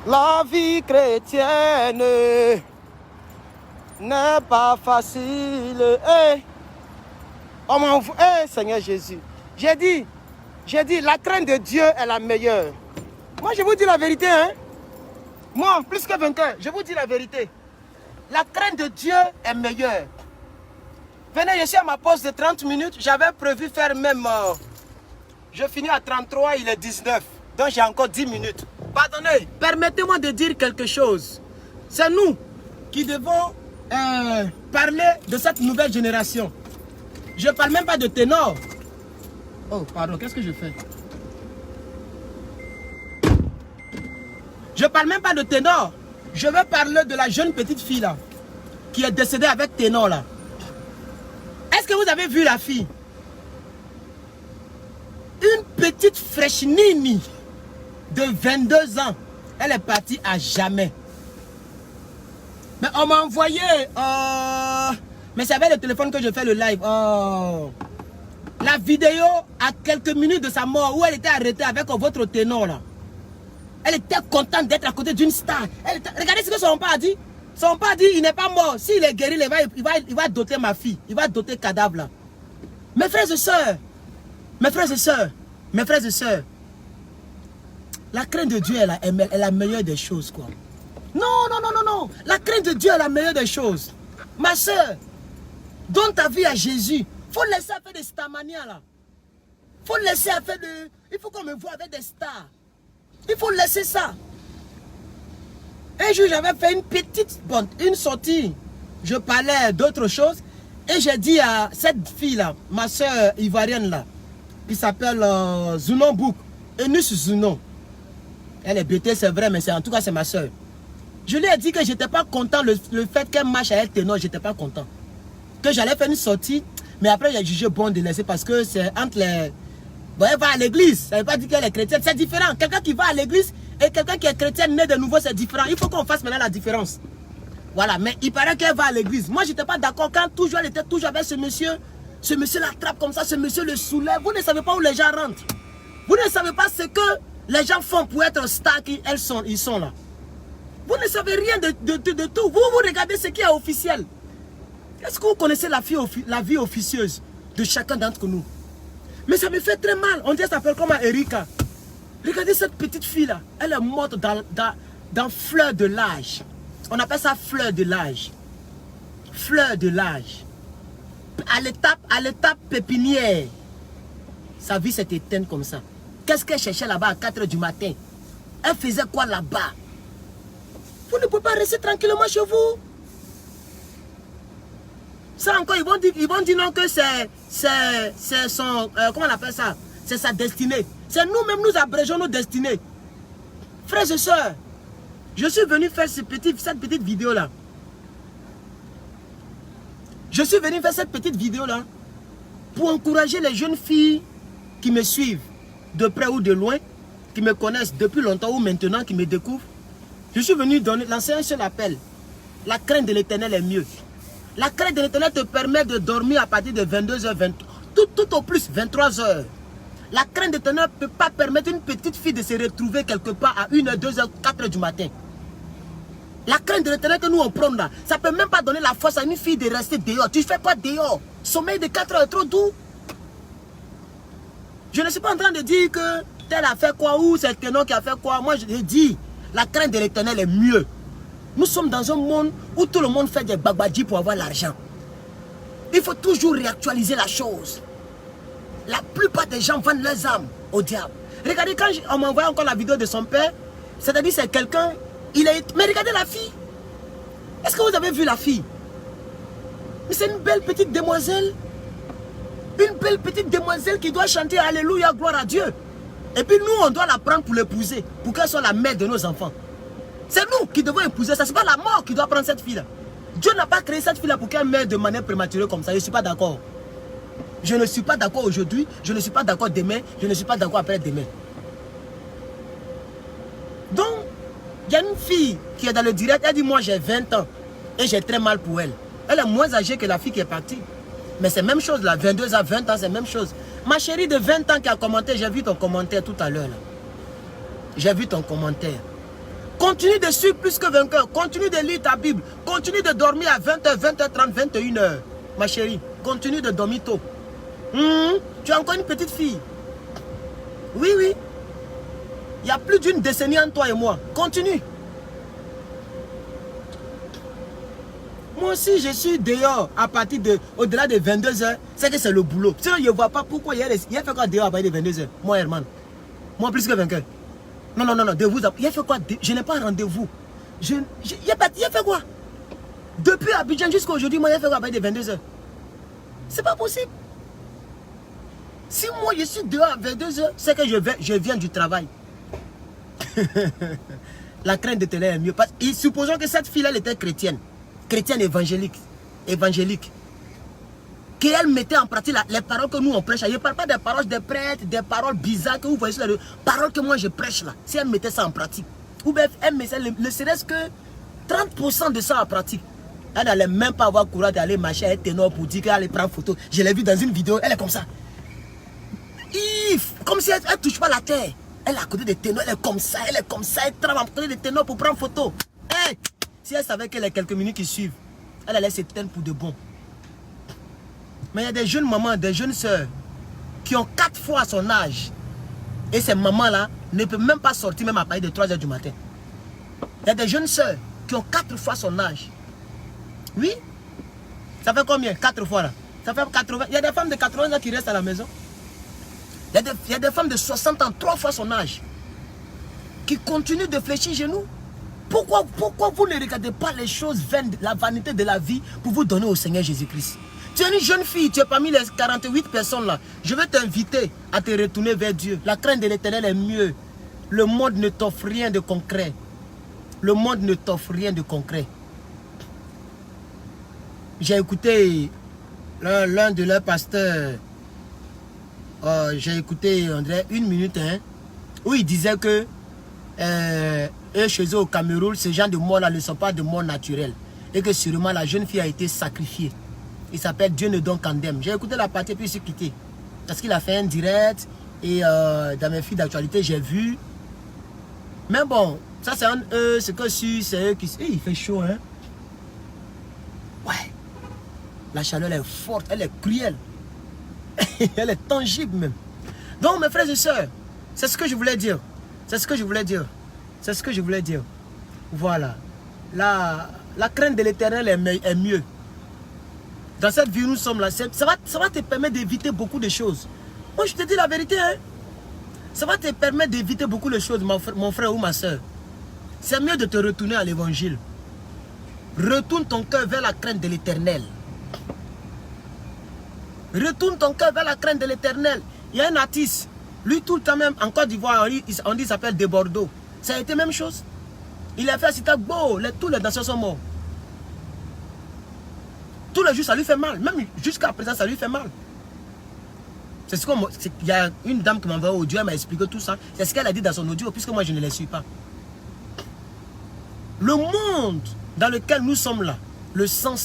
La vie chrétienne n'est pas facile. Hey. Oh mon hey, Seigneur Jésus. J'ai dit, la crainte de Dieu est la meilleure. Moi, je vous dis la vérité, hein. Moi, plus que vainqueur, je vous dis la vérité. La crainte de Dieu est meilleure. Venez, je suis à ma pause de 30 minutes. J'avais prévu faire même... je finis à 33, il est 19. Donc j'ai encore 10 minutes. Pardonnez, permettez-moi de dire quelque chose. C'est nous qui devons parler de cette nouvelle génération. Je ne parle même pas de ténor. Oh, pardon, qu'est-ce que je fais? Je ne parle même pas de ténor. Je veux parler de la jeune petite fille là, qui est décédée avec ténor là. Est-ce que vous avez vu la fille? Une petite fraîche nini de 22 ans. Elle est partie à jamais. Mais on m'a envoyé... mais c'est avec le téléphone que je fais le live. La vidéo à quelques minutes de sa mort où elle était arrêtée avec votre ténor là. Elle était contente d'être à côté d'une star. Regardez ce que son père a dit. Son père a dit il n'est pas mort. S'il est guéri, il va doter ma fille. Il va doter cadavre là. Mes frères et sœurs. Mes frères et sœurs. Mes frères et sœurs. La crainte de Dieu est la meilleure des choses quoi. Non, non, non, non, non. La crainte de Dieu est la meilleure des choses. Ma soeur, donne ta vie à Jésus. Il faut laisser faire des starmania là. Il faut laisser faire de... Il faut qu'on me voie avec des stars. Il faut laisser ça. Un jour, j'avais fait une sortie. Je parlais d'autre chose. Et j'ai dit à cette fille là, ma soeur ivoirienne là, qui s'appelle Zounon Bouk, Enus Zounon. Elle est bêtée, c'est vrai, mais en tout cas, c'est ma soeur. Je lui ai dit que je n'étais pas content le fait qu'elle marche avec ténor, je n'étais pas content. Que j'allais faire une sortie, mais après j'ai jugé bon de laisser parce que c'est entre les... Bon, elle va à l'église, ça ne veut pas dire qu'elle est chrétienne, c'est différent. Quelqu'un qui va à l'église et quelqu'un qui est chrétien né de nouveau, c'est différent. Il faut qu'on fasse maintenant la différence. Voilà, mais il paraît qu'elle va à l'église. Moi, je n'étais pas d'accord quand elle était toujours avec ce monsieur. Ce monsieur l'attrape comme ça, ce monsieur le soulève. Vous ne savez pas où les gens rentrent. Vous ne savez pas ce que les gens font pour être stars ils sont là. Vous ne savez rien de tout. Vous regardez ce qui est officiel. Est-ce que vous connaissez la vie officieuse de chacun d'entre nous? Mais ça me fait très mal. On dit qu'elle s'appelle comment Erika. Regardez cette petite fille là. Elle est morte dans fleur de l'âge. On appelle ça fleur de l'âge. Fleur de l'âge. À l'étape pépinière. Sa vie s'est éteinte comme ça. Qu'est-ce qu'elle cherchait là-bas à 4 h du matin? Elle faisait quoi là-bas? Vous ne pouvez pas rester tranquillement chez vous. Ça encore, ils vont dire non que c'est son... comment on appelle ça? C'est sa destinée. C'est nous-mêmes, nous abrégeons nos destinées. Frères et sœurs, je suis venu faire cette petite vidéo-là. Je suis venu faire cette petite vidéo-là pour encourager les jeunes filles qui me suivent de près ou de loin, qui me connaissent depuis longtemps ou maintenant, qui me découvrent. Je suis venu lancer un seul appel. La crainte de l'Éternel est mieux. La crainte de l'Éternel te permet de dormir à partir de 22h, tout au plus 23h. La crainte de l'Éternel ne peut pas permettre à une petite fille de se retrouver quelque part à 1h, 2h, 4h du matin. La crainte de l'Éternel que nous on prend là, ça ne peut même pas donner la force à une fille de rester dehors. Tu fais quoi dehors? Sommeil de 4h est trop doux. Je ne suis pas en train de dire que tel a fait quoi ou c'est quelqu'un qui a fait quoi. Moi je dis, la crainte de l'Éternel est mieux. Nous sommes dans un monde où tout le monde fait des babadis pour avoir l'argent. Il faut toujours réactualiser la chose. La plupart des gens vendent leurs âmes au diable. Regardez, quand on m'a envoyé encore la vidéo de son père, c'est-à-dire c'est quelqu'un, mais regardez la fille. Est-ce que vous avez vu la fille? Mais c'est une belle petite demoiselle. Une belle petite demoiselle qui doit chanter Alléluia, gloire à Dieu. Et puis nous, on doit la prendre pour l'épouser, pour qu'elle soit la mère de nos enfants. C'est nous qui devons épouser ça. Ce n'est pas la mort qui doit prendre cette fille-là. Dieu n'a pas créé cette fille-là pour qu'elle meure de manière prématurée comme ça. Je ne suis pas d'accord. Je ne suis pas d'accord aujourd'hui. Je ne suis pas d'accord demain. Je ne suis pas d'accord après-demain. Donc, il y a une fille qui est dans le direct. Elle dit, moi j'ai 20 ans. Et j'ai très mal pour elle. Elle est moins âgée que la fille qui est partie. Mais c'est la même chose là. 22 à 20 ans, c'est la même chose. Ma chérie de 20 ans qui a commenté, j'ai vu ton commentaire tout à l'heure. J'ai vu ton commentaire. Continue de suivre plus que vainqueur. Continue de lire ta Bible. Continue de dormir à 20h, 20h30, 21h. Ma chérie, continue de dormir tôt. Tu es encore une petite fille. Oui, oui. Il y a plus d'une décennie entre toi et moi. Continue. Moi aussi, je suis dehors à partir de, au-delà de 22h. C'est que c'est le boulot. Sinon, je ne vois pas pourquoi il a fait quoi dehors à partir de 22h. Moi, Herman. Moi, plus que vainqueur. Non, non, non, non, de vous. Il a fait quoi? Je n'ai pas rendez-vous. Il a fait quoi? Depuis Abidjan jusqu'à aujourd'hui, moi, il a fait quoi à partir de 22h? C'est pas possible. Si moi, je suis dehors à 22h, c'est que je viens du travail. La crainte de Ténèbres est mieux. Et supposons que cette fille-là, elle était chrétienne. Chrétienne évangélique. Qu'elle mettait en pratique les paroles que nous on prêche. Je ne parle pas des paroles des prêtres, des paroles bizarres que vous voyez sur les paroles que moi je prêche là. Si elle mettait ça en pratique, ou bien elle mettait ne serait-ce que 30% de ça en pratique, elle n'allait même pas avoir courage d'aller marcher à un ténor pour dire qu'elle allait prendre photo. Je l'ai vu dans une vidéo, elle est comme ça. Comme si elle ne touche pas la terre. Elle est à côté des ténors, elle est comme ça, elle travaille à côté des ténors pour prendre photo. Hey! Si elle savait que les quelques minutes qui suivent, elle allait s'éteindre pour de bon. Mais il y a des jeunes mamans, des jeunes soeurs qui ont 4 fois son âge. Et ces mamans-là ne peuvent même pas sortir même à partir de 3h du matin. Il y a des jeunes soeurs qui ont 4 fois son âge. Oui? Ça fait combien? 4 fois là. Ça fait 80. Il y a des femmes de 80 ans qui restent à la maison. Il y a des femmes de 60 ans, 3 fois son âge, qui continuent de fléchir chez nous. Pourquoi vous ne regardez pas les choses vaines, la vanité de la vie pour vous donner au Seigneur Jésus-Christ? Tu es une jeune fille, tu es parmi les 48 personnes là. Je vais t'inviter à te retourner vers Dieu. La crainte de l'Éternel est mieux. Le monde ne t'offre rien de concret. Le monde ne t'offre rien de concret. J'ai écouté l'un de leurs pasteurs. J'ai écouté, on dirait, 1 minute, hein, où il disait que eux, chez eux au Cameroun, ces gens de mort là ne sont pas de mort naturelle. Et que sûrement la jeune fille a été sacrifiée. Il s'appelle Dieu ne donne qu'en dème. J'ai écouté la partie puis je suis quitté. Parce qu'il a fait un direct. Et dans mes fils d'actualité, j'ai vu. Mais bon, ça c'est un eux, c'est que c'est eux qui. Il fait chaud, hein. Ouais. La chaleur est forte, elle est cruelle. Elle est tangible même. Donc mes frères et sœurs, c'est ce que je voulais dire. C'est ce que je voulais dire. C'est ce que je voulais dire. Voilà. La crainte de l'Éternel est mieux. Dans cette vie où nous sommes là, ça va te permettre d'éviter beaucoup de choses. Moi je te dis la vérité, hein. Ça va te permettre d'éviter beaucoup de choses, mon frère ou ma soeur. C'est mieux de te retourner à l'évangile. Retourne ton cœur vers la crainte de l'Éternel. Retourne ton cœur vers la crainte de l'Éternel. Il y a un artiste, lui tout le temps même, en Côte d'Ivoire, on dit il s'appelle De Bordeaux. Ça a été la même chose. Il a fait un citat beau, tous les danseurs sont morts. Tous les jours ça lui fait mal, même jusqu'à présent ça lui fait mal. C'est ce qu'on, il y a une dame qui m'a envoyé audio, elle m'a expliqué tout ça. C'est ce qu'elle a dit dans son audio, puisque moi je ne les suis pas. Le monde dans lequel nous sommes là, le sang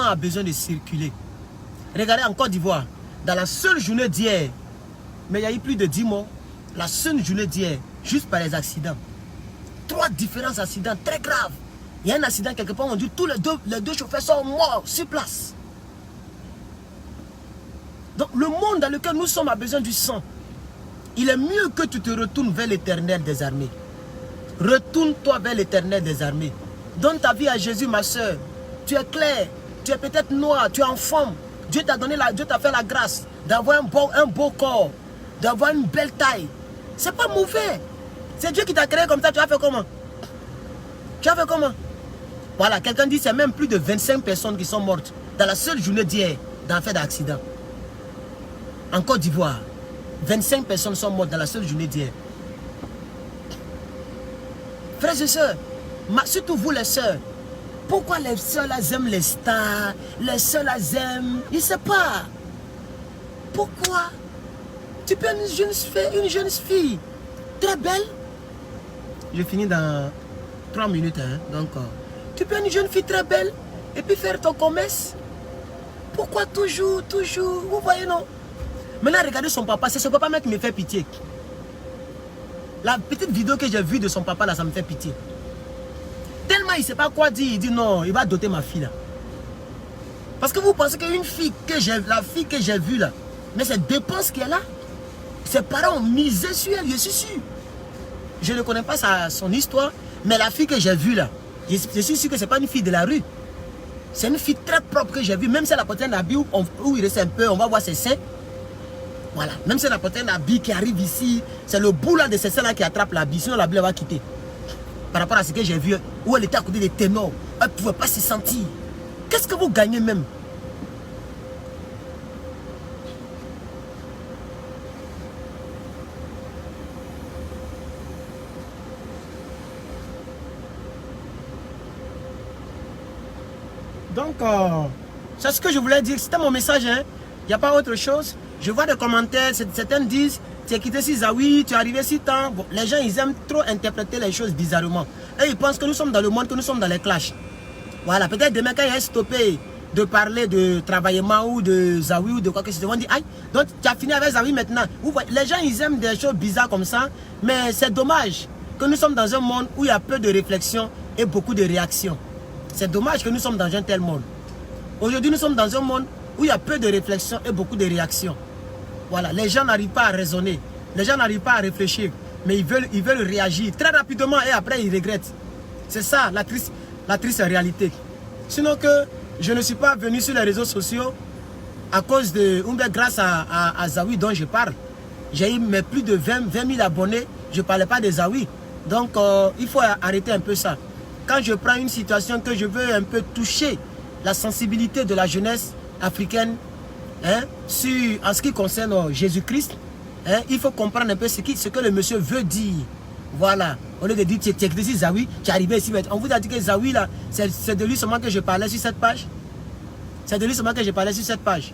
a besoin de circuler. Regardez en Côte d'Ivoire, dans la seule journée d'hier, mais il y a eu plus de 10 morts, la seule journée d'hier, juste par les accidents. 3 différents accidents très graves. Il y a un accident quelque part, on dit tous les deux chauffeurs sont morts sur place. Donc le monde dans lequel nous sommes a besoin du sang. Il est mieux que tu te retournes vers l'Éternel des armées. Retourne-toi vers l'Éternel des armées. Donne ta vie à Jésus, ma soeur. Tu es clair, tu es peut-être noir, tu es en forme. Dieu t'a donné Dieu t'a fait la grâce d'avoir un beau corps, d'avoir une belle taille. C'est pas mauvais. C'est Dieu qui t'a créé comme ça. Tu as fait comment? Tu as fait comment? Voilà, quelqu'un dit c'est même plus de 25 personnes qui sont mortes dans la seule journée d'hier dans fait d'accident. En Côte d'Ivoire, 25 personnes sont mortes dans la seule journée d'hier. Frères et sœurs, surtout vous les sœurs, pourquoi les sœurs là aiment les stars, les sœurs là aiment, je ne sais pas. Pourquoi? Tu peux une jeune fille très belle. Je finis dans 3 minutes, hein, donc tu peux une jeune fille très belle et puis faire ton commerce. Pourquoi toujours, vous voyez non? Maintenant regardez son papa, c'est son papa même qui me fait pitié. La petite vidéo que j'ai vue de son papa là, ça me fait pitié. il ne sait pas quoi dire. Il dit non, il va doter ma fille là. Parce que vous pensez qu'une fille que j'ai, la fille que j'ai vue là, mais cette dépense qu'elle a, ses parents ont misé sur elle, je suis sûr. Je ne connais pas son histoire, mais la fille que j'ai vue là, je suis sûr que ce n'est pas une fille de la rue. C'est une fille très propre que j'ai vue, même si elle a porté un habit où il reste un peu, on va voir ses seins. Voilà, même si elle a porté un habit qui arrive ici, c'est le bout là de ses seins là qui attrape l'habit, sinon l'habit va quitter. Par rapport à ce que j'ai vu, où elle était à côté des ténors, elle ne pouvait pas se sentir. Qu'est-ce que vous gagnez même? Donc, c'est ce que je voulais dire. C'était mon message. Il n'y a pas autre chose. Je vois des commentaires. Certains disent, tu es quitté si Zawi, tu es arrivé si tant. Bon, les gens, ils aiment trop interpréter les choses bizarrement. Et ils pensent que nous sommes dans le monde, que nous sommes dans les clashs. Voilà, peut-être demain, quand il est stoppé de parler de travaillement ou de Zawi ou de quoi que ce soit, on dit, aïe, donc tu as fini avec Zawi maintenant. Les gens, ils aiment des choses bizarres comme ça. Mais c'est dommage que nous sommes dans un monde où il y a peu de réflexion et beaucoup de réactions. C'est dommage que nous sommes dans un tel monde. Aujourd'hui, nous sommes dans un monde où il y a peu de réflexion et beaucoup de réactions. Voilà, les gens n'arrivent pas à raisonner. Les gens n'arrivent pas à réfléchir. Mais ils veulent réagir très rapidement et après ils regrettent. C'est ça la triste réalité. Sinon que je ne suis pas venu sur les réseaux sociaux à cause de, ou bien grâce à Zawi dont je parle. J'ai eu plus de 20 000 abonnés. Je ne parlais pas de Zawi. Donc il faut arrêter un peu ça. Quand je prends une situation que je veux un peu toucher la sensibilité de la jeunesse africaine, en ce qui concerne Jésus-Christ, il faut comprendre un peu ce que le monsieur veut dire. Voilà. Au lieu de dire, tu es ici Zawi, tu es arrivé ici. On vous a dit que Zawi, là, c'est de lui seulement que je parlais sur cette page. C'est de lui seulement que je parlais sur cette page.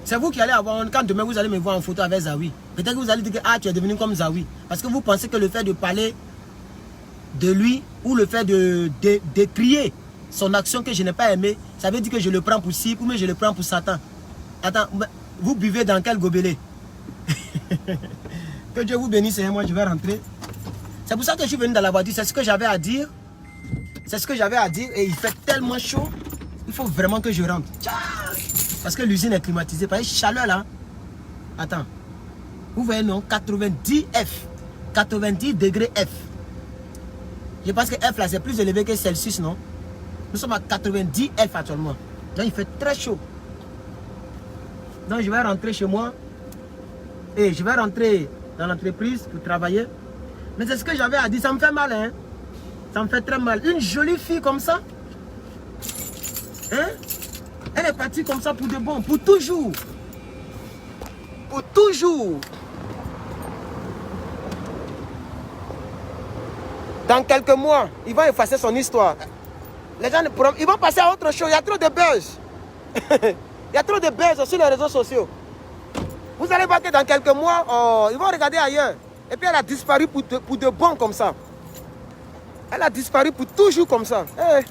C'est vous qui allez avoir, quand demain vous allez me voir en photo avec Zawi, peut-être que vous allez dire que ah, tu es devenu comme Zawi. Parce que vous pensez que le fait de parler de lui ou le fait de décrier son action que je n'ai pas aimé, ça veut dire que je le prends pour cible ou mais je le prends pour Satan. Attends, vous buvez dans quel gobelet? Que Dieu vous bénisse et moi je vais rentrer. C'est pour ça que je suis venu dans la voiture, c'est ce que j'avais à dire. C'est ce que j'avais à dire et il fait tellement chaud, il faut vraiment que je rentre. Parce que l'usine est climatisée, par chaleur là. Attends. Vous voyez non, 90 F. 90 degrés F. Je pense que F là c'est plus élevé que Celsius, non? Nous sommes à 90 F actuellement. Donc il fait très chaud. Donc je vais rentrer chez moi. Et je vais rentrer dans l'entreprise pour travailler. Mais c'est ce que j'avais à dire, ça me fait mal, hein? Ça me fait très mal. Une jolie fille comme ça, hein? Elle est partie comme ça pour de bon, pour toujours. Pour toujours. Dans quelques mois, il va effacer son histoire. Les gens, ils vont passer à autre chose. Il y a trop de buzz. Il y a trop de buzz sur les réseaux sociaux. Vous allez voir que dans quelques mois, ils vont regarder ailleurs. Et puis elle a disparu pour de bon comme ça. Elle a disparu pour toujours comme ça. Hey.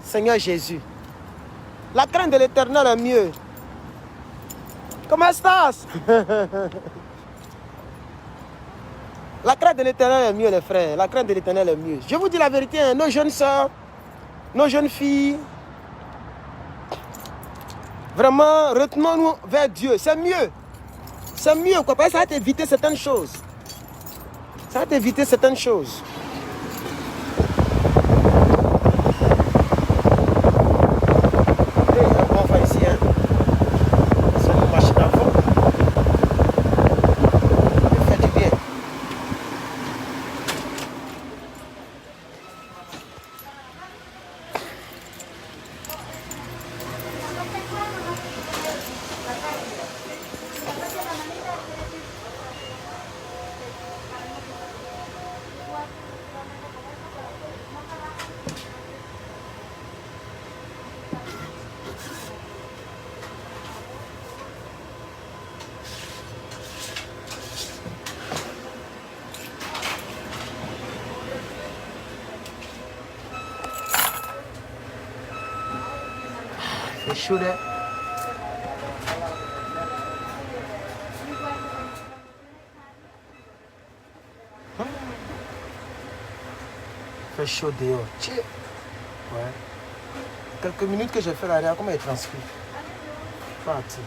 Seigneur Jésus. La crainte de l'Éternel est mieux. Comment estás? La crainte de l'Éternel est mieux, les frères. La crainte de l'Éternel est mieux. Je vous dis la vérité, hein, nos jeunes soeurs, nos jeunes filles, vraiment, retenons-nous vers Dieu. C'est mieux. C'est mieux, quoi. Parce que ça va t'éviter certaines choses. Ça va t'éviter certaines choses. C'est chaud, hein? fait chaud dehors. Tchè. Ouais. Quelques minutes que j'ai fait l'arrière, comment il transpire. Parti.